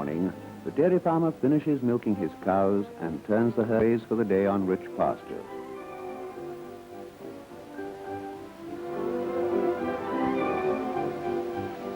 morning, the dairy farmer finishes milking his cows and turns the herds for the day on rich pastures.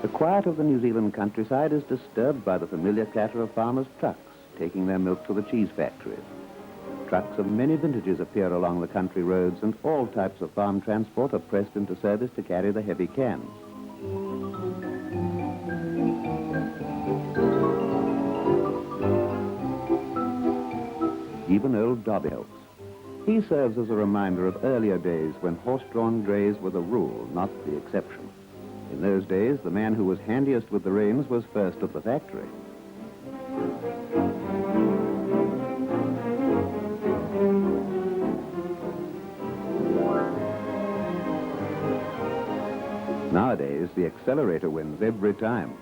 The quiet of the New Zealand countryside is disturbed by the familiar clatter of farmers' trucks taking their milk to the cheese factories. Trucks of many vintages appear along the country roads, and all types of farm transport are pressed into service to carry the heavy cans. Even old Dobby helps. He serves as a reminder of earlier days when horse-drawn drays were the rule, not the exception. In those days, the man who was handiest with the reins was first at the factory. Nowadays, the accelerator wins every time.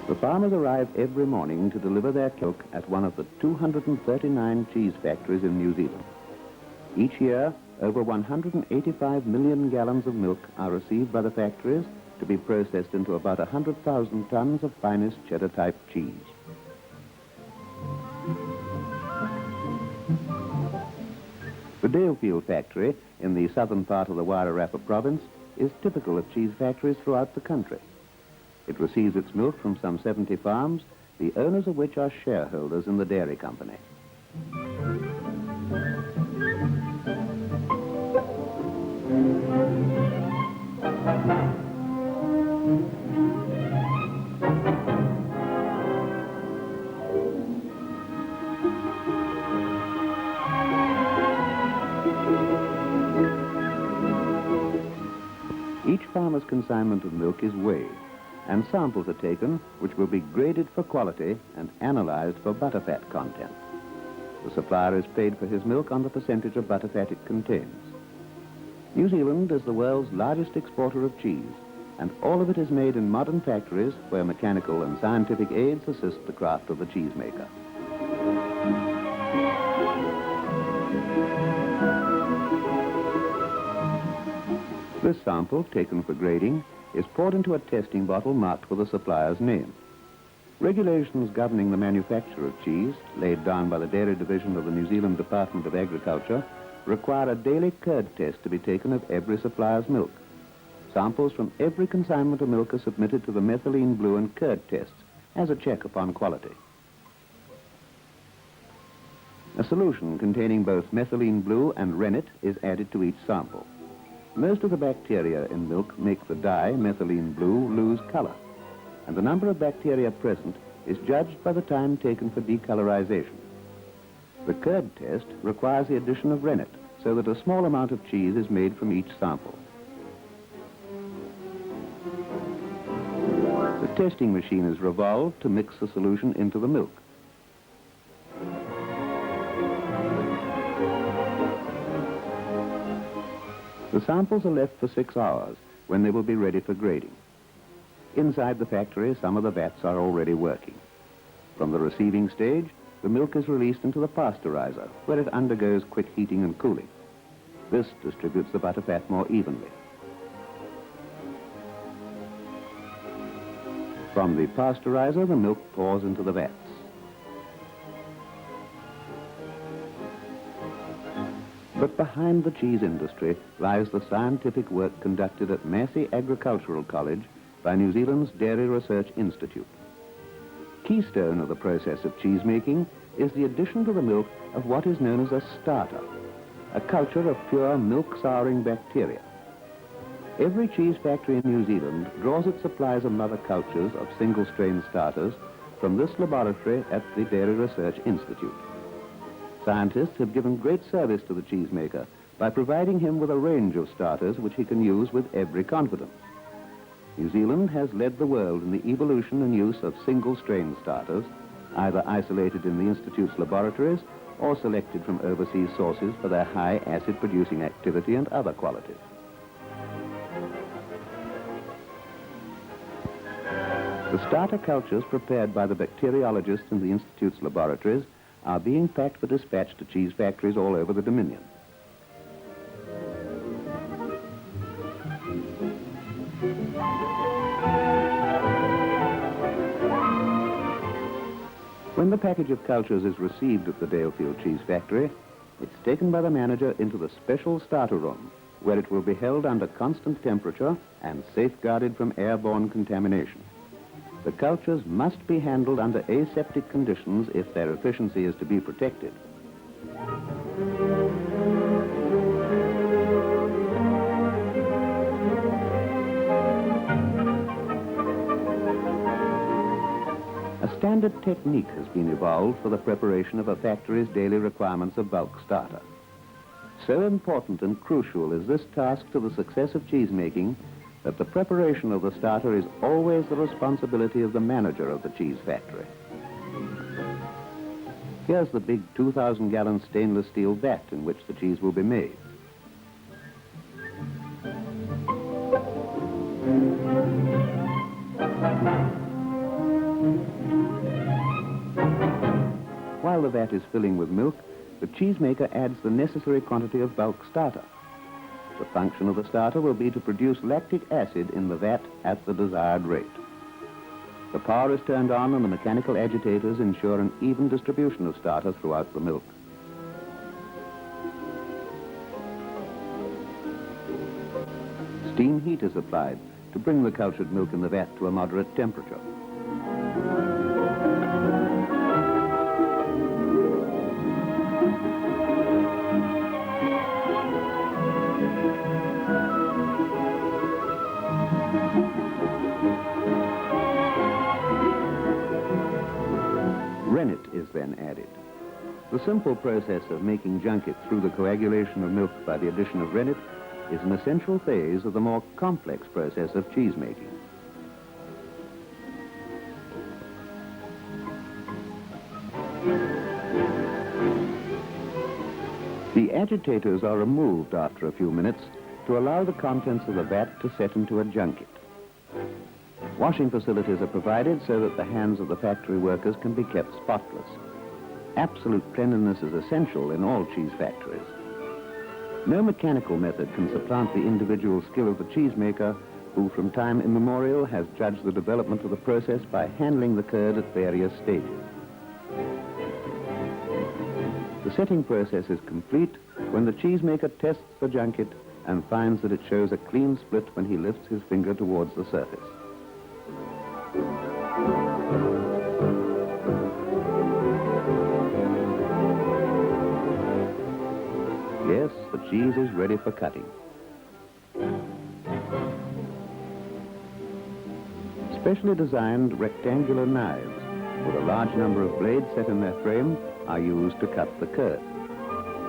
The farmers arrive every morning to deliver their milk at one of the 239 cheese factories in New Zealand. Each year, over 185 million gallons of milk are received by the factories to be processed into about 100,000 tons of finest cheddar-type cheese. The Dalefield factory in the southern part of the Wairarapa province is typical of cheese factories throughout the country. It receives its milk from some 70 farms, the owners of which are shareholders in the dairy company. Each farmer's consignment of milk is weighed, and samples are taken which will be graded for quality and analyzed for butterfat content. The supplier is paid for his milk on the percentage of butterfat it contains. New Zealand is the world's largest exporter of cheese, and all of it is made in modern factories where mechanical and scientific aids assist the craft of the cheesemaker. This sample, taken for grading, is poured into a testing bottle marked with the supplier's name. Regulations governing the manufacture of cheese, laid down by the Dairy Division of the New Zealand Department of Agriculture, require a daily curd test to be taken of every supplier's milk. Samples from every consignment of milk are submitted to the methylene blue and curd tests as a check upon quality. A solution containing both methylene blue and rennet is added to each sample. Most of the bacteria in milk make the dye, methylene blue, lose color, and the number of bacteria present is judged by the time taken for decolorization. The curd test requires the addition of rennet, so that a small amount of cheese is made from each sample. The testing machine is revolved to mix the solution into the milk. The samples are left for 6 hours, when they will be ready for grading. Inside the factory, some of the vats are already working. From the receiving stage, the milk is released into the pasteurizer, where it undergoes quick heating and cooling. This distributes the butterfat more evenly. From the pasteurizer, the milk pours into the vats. But behind the cheese industry lies the scientific work conducted at Massey Agricultural College by New Zealand's Dairy Research Institute. Keystone of the process of cheese making is the addition to the milk of what is known as a starter, a culture of pure milk-souring bacteria. Every cheese factory in New Zealand draws its supplies of mother cultures of single-strain starters from this laboratory at the Dairy Research Institute. Scientists have given great service to the cheesemaker by providing him with a range of starters which he can use with every confidence. New Zealand has led the world in the evolution and use of single-strain starters, either isolated in the Institute's laboratories or selected from overseas sources for their high acid-producing activity and other qualities. The starter cultures prepared by the bacteriologists in the Institute's laboratories are being packed for dispatch to cheese factories all over the Dominion. When the package of cultures is received at the Dalefield cheese factory, it's taken by the manager into the special starter room, where it will be held under constant temperature and safeguarded from airborne contamination. The cultures must be handled under aseptic conditions if their efficiency is to be protected. A standard technique has been evolved for the preparation of a factory's daily requirements of bulk starter. So important and crucial is this task to the success of cheese making that the preparation of the starter is always the responsibility of the manager of the cheese factory. Here's the big 2,000-gallon stainless steel vat in which the cheese will be made. While the vat is filling with milk, the cheesemaker adds the necessary quantity of bulk starter. The function of the starter will be to produce lactic acid in the vat at the desired rate. The power is turned on and the mechanical agitators ensure an even distribution of starter throughout the milk. Steam heat is applied to bring the cultured milk in the vat to a moderate temperature. Rennet is then added. The simple process of making junket through the coagulation of milk by the addition of rennet is an essential phase of the more complex process of cheese making. The agitators are removed after a few minutes to allow the contents of the vat to set into a junket. Washing facilities are provided so that the hands of the factory workers can be kept spotless. Absolute cleanliness is essential in all cheese factories. No mechanical method can supplant the individual skill of the cheesemaker, who from time immemorial has judged the development of the process by handling the curd at various stages. The setting process is complete when the cheesemaker tests the junket and finds that it shows a clean split when he lifts his finger towards the surface. Yes, the cheese is ready for cutting. Specially designed rectangular knives with a large number of blades set in their frame are used to cut the curd.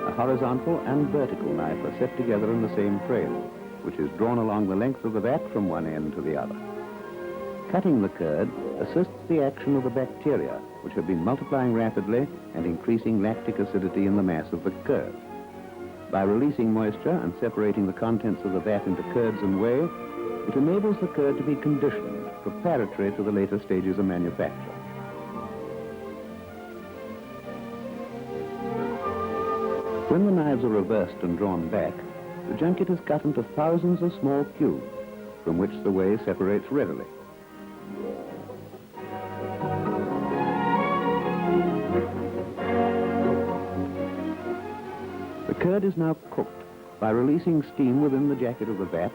A horizontal and vertical knife are set together in the same frame, which is drawn along the length of the vat from one end to the other. Cutting the curd assists the action of the bacteria, which have been multiplying rapidly and increasing lactic acidity in the mass of the curd. By releasing moisture and separating the contents of the vat into curds and whey, it enables the curd to be conditioned, preparatory to the later stages of manufacture. When the knives are reversed and drawn back, the junket is cut into thousands of small cubes, from which the whey separates readily. The curd is now cooked by releasing steam within the jacket of the vat,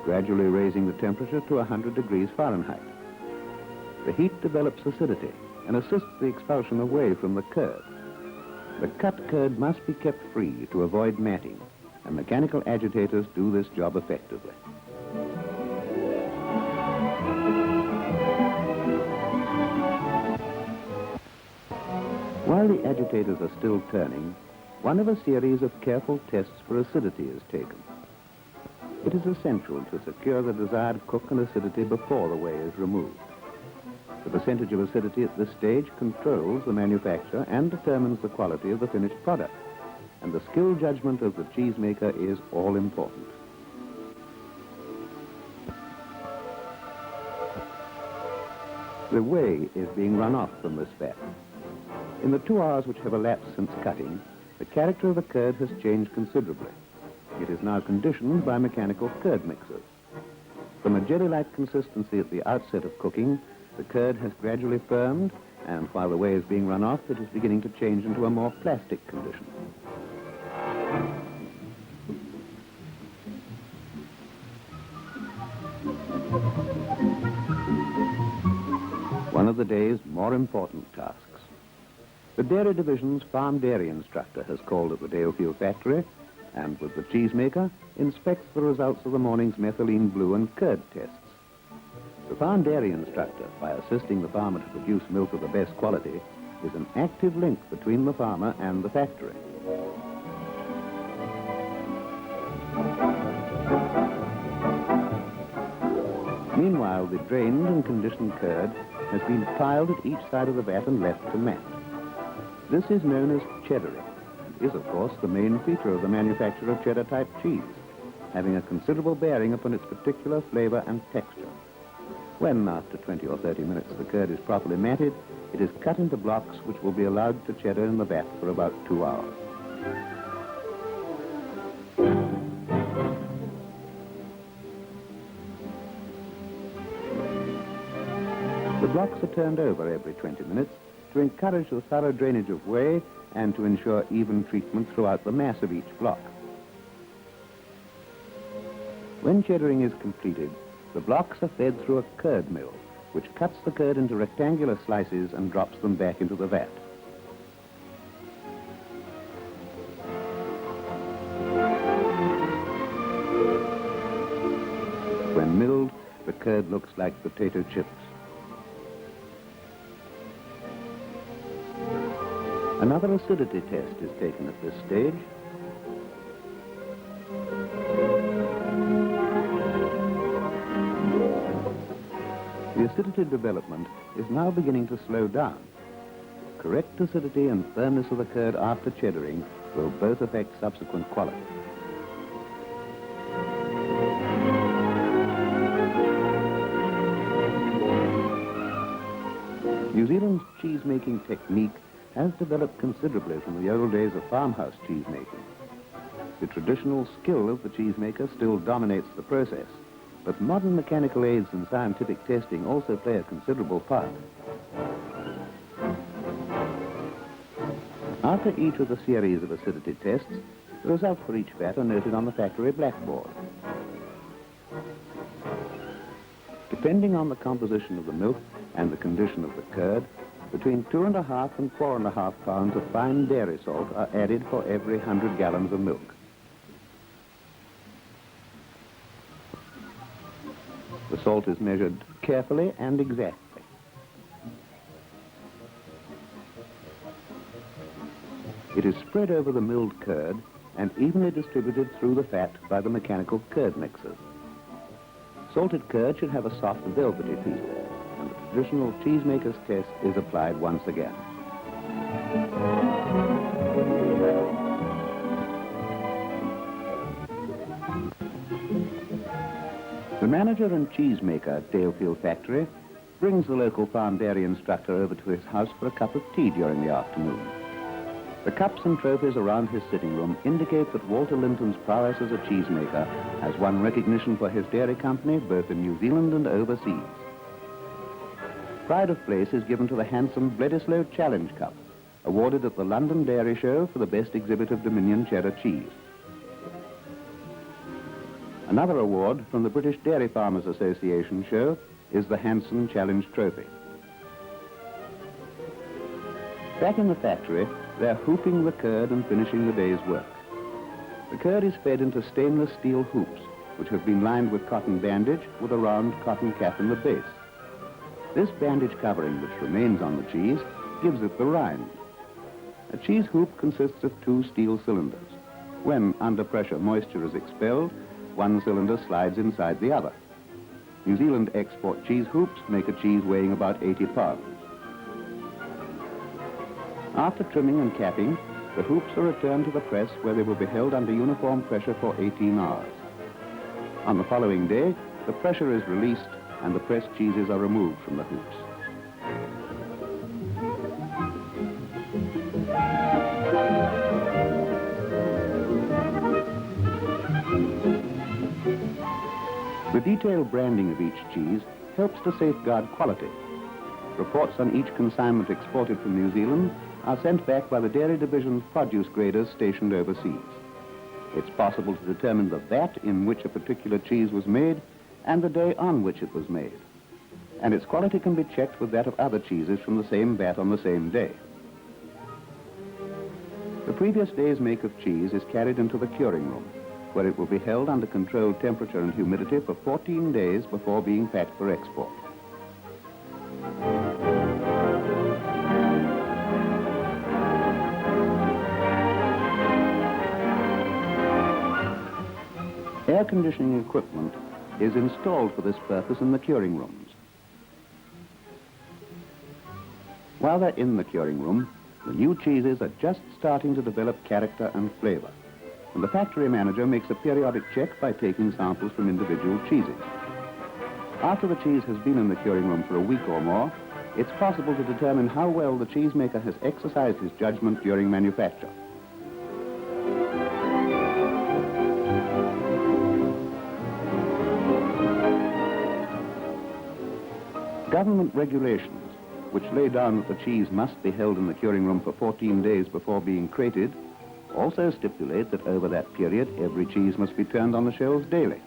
gradually raising the temperature to 100 degrees Fahrenheit. The heat develops acidity and assists the expulsion of whey from the curd. The cut curd must be kept free to avoid matting, and mechanical agitators do this job effectively. While the agitators are still turning, one of a series of careful tests for acidity is taken. It is essential to secure the desired cook and acidity before the whey is removed. The percentage of acidity at this stage controls the manufacture and determines the quality of the finished product, and the skill judgment of the cheesemaker is all important. The whey is being run off from this vat. In the 2 hours which have elapsed since cutting, the character of the curd has changed considerably. It is now conditioned by mechanical curd mixers. From a jelly-like consistency at the outset of cooking, the curd has gradually firmed, and while the whey is being run off, it is beginning to change into a more plastic condition. One of the day's more important tasks. The Dairy Division's farm dairy instructor has called at the Dalefield factory and, with the cheesemaker, inspects the results of the morning's methylene blue and curd tests. The farm dairy instructor, by assisting the farmer to produce milk of the best quality, is an active link between the farmer and the factory. Meanwhile, the drained and conditioned curd has been piled at each side of the vat and left to mat. This is known as cheddaring, and is, of course, the main feature of the manufacture of cheddar-type cheese, having a considerable bearing upon its particular flavor and texture. When, after 20 or 30 minutes, the curd is properly matted, it is cut into blocks which will be allowed to cheddar in the vat for about 2 hours. The blocks are turned over every 20 minutes to encourage the thorough drainage of whey and to ensure even treatment throughout the mass of each block. When cheddaring is completed, the blocks are fed through a curd mill, which cuts the curd into rectangular slices and drops them back into the vat. When milled, the curd looks like potato chips. Another acidity test is taken at this stage. The acidity development is now beginning to slow down. Correct acidity and firmness of the curd after cheddaring will both affect subsequent quality. New Zealand's cheese-making technique has developed considerably from the old days of farmhouse cheese making. The traditional skill of the cheesemaker still dominates the process, but modern mechanical aids and scientific testing also play a considerable part. After each of the series of acidity tests, the results for each vat are noted on the factory blackboard. Depending on the composition of the milk and the condition of the curd, between 2.5 and 4.5 pounds of fine dairy salt are added for every 100 gallons of milk. The salt is measured carefully and exactly. It is spread over the milled curd and evenly distributed through the fat by the mechanical curd mixers. Salted curd should have a soft, velvety feel, and the traditional cheesemaker's test is applied once again. The manager and cheesemaker at Dalefield factory brings the local farm dairy instructor over to his house for a cup of tea during the afternoon. The cups and trophies around his sitting room indicate that Walter Linton's prowess as a cheesemaker has won recognition for his dairy company both in New Zealand and overseas. Pride of place is given to the handsome Bledisloe Challenge Cup, awarded at the London Dairy Show for the best exhibit of Dominion cheddar cheese. Another award from the British Dairy Farmers Association show is the Hanson Challenge Trophy. Back in the factory, they're hooping the curd and finishing the day's work. The curd is fed into stainless steel hoops, which have been lined with cotton bandage with a round cotton cap in the base. This bandage covering, which remains on the cheese, gives it the rind. A cheese hoop consists of 2 steel cylinders. When, under pressure, moisture is expelled, one cylinder slides inside the other. New Zealand export cheese hoops make a cheese weighing about 80 pounds. After trimming and capping, the hoops are returned to the press where they will be held under uniform pressure for 18 hours. On the following day, the pressure is released and the pressed cheeses are removed from the hoops. detailed branding of each cheese helps to safeguard quality. Reports on each consignment exported from New Zealand are sent back by the Dairy Division's produce graders stationed overseas. It's possible to determine the vat in which a particular cheese was made and the day on which it was made. And its quality can be checked with that of other cheeses from the same vat on the same day. The previous day's make of cheese is carried into the curing room, where it will be held under controlled temperature and humidity for 14 days before being packed for export. Air conditioning equipment is installed for this purpose in the curing rooms. While they're in the curing room, the new cheeses are just starting to develop character and flavor, and the factory manager makes a periodic check by taking samples from individual cheeses. After the cheese has been in the curing room for a week or more, it's possible to determine how well the cheesemaker has exercised his judgment during manufacture. Government regulations, which lay down that the cheese must be held in the curing room for 14 days before being crated, also stipulate that over that period, every cheese must be turned on the shelves daily.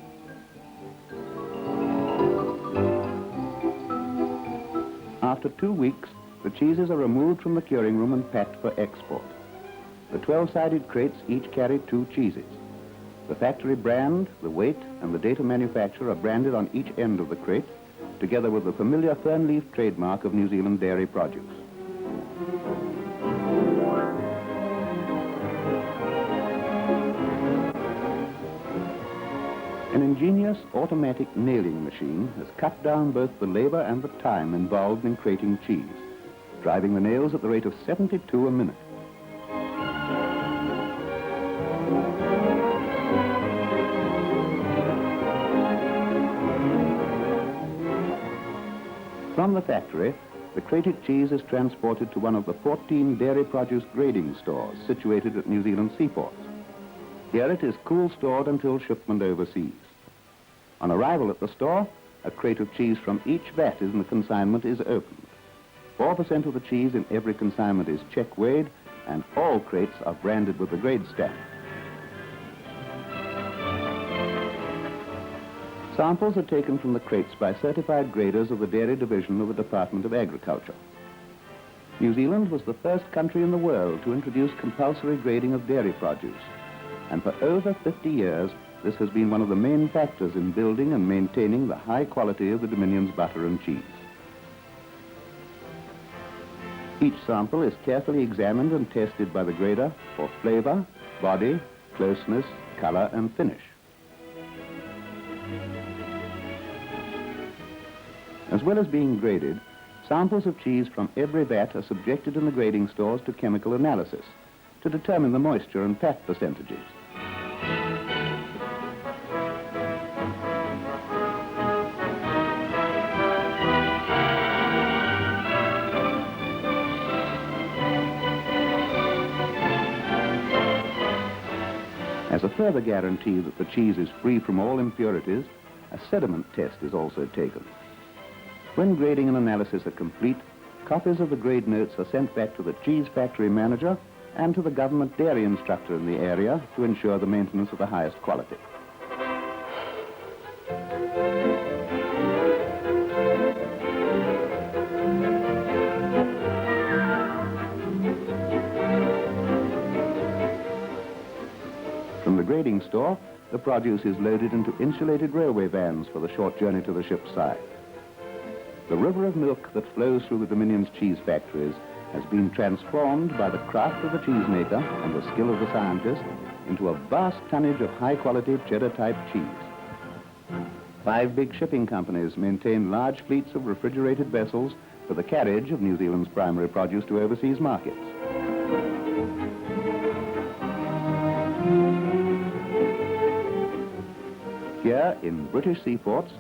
After 2 weeks, the cheeses are removed from the curing room and packed for export. The 12-sided crates each carry 2 cheeses. The factory brand, the weight, and the date of manufacture are branded on each end of the crate, together with the familiar fern-leaf trademark of New Zealand dairy produce. An ingenious automatic nailing machine has cut down both the labor and the time involved in crating cheese, driving the nails at the rate of 72 a minute. From the factory, the crated cheese is transported to one of the 14 dairy produce grading stores situated at New Zealand seaports. Here it is cool stored until shipment overseas. On arrival at the store, a crate of cheese from each vat in the consignment is opened. 4% of the cheese in every consignment is check weighed, and all crates are branded with the grade stamp. Samples are taken from the crates by certified graders of the Dairy Division of the Department of Agriculture. New Zealand was the first country in the world to introduce compulsory grading of dairy produce, and for over 50 years, this has been one of the main factors in building and maintaining the high quality of the Dominion's butter and cheese. Each sample is carefully examined and tested by the grader for flavor, body, closeness, color, and finish. As well as being graded, samples of cheese from every vat are subjected in the grading stores to chemical analysis to determine the moisture and fat percentages. As a further guarantee that the cheese is free from all impurities, a sediment test is also taken. When grading and analysis are complete, copies of the grade notes are sent back to the cheese factory manager and to the government dairy instructor in the area to ensure the maintenance of the highest quality. From the grading store, the produce is loaded into insulated railway vans for the short journey to the ship's side. The river of milk that flows through the Dominion's cheese factories has been transformed by the craft of the cheesemaker and the skill of the scientist into a vast tonnage of high-quality cheddar-type cheese. 5 big shipping companies maintain large fleets of refrigerated vessels for the carriage of New Zealand's primary produce to overseas markets. Here, in British seaports,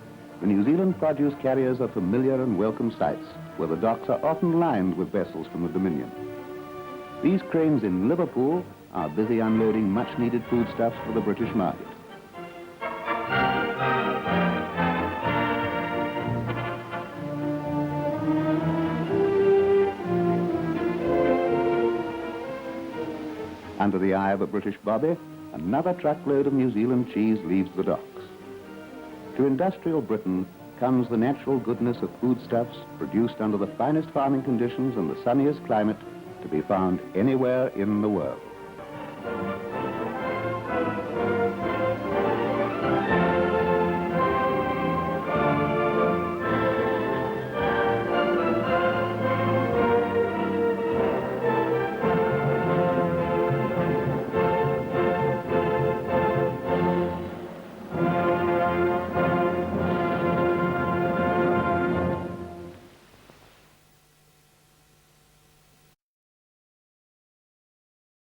the New Zealand produce carriers are familiar and welcome sights, where the docks are often lined with vessels from the Dominion. These cranes in Liverpool are busy unloading much-needed foodstuffs for the British market. Under the eye of a British bobby, another truckload of New Zealand cheese leaves the docks. To industrial Britain comes the natural goodness of foodstuffs produced under the finest farming conditions and the sunniest climate to be found anywhere in the world.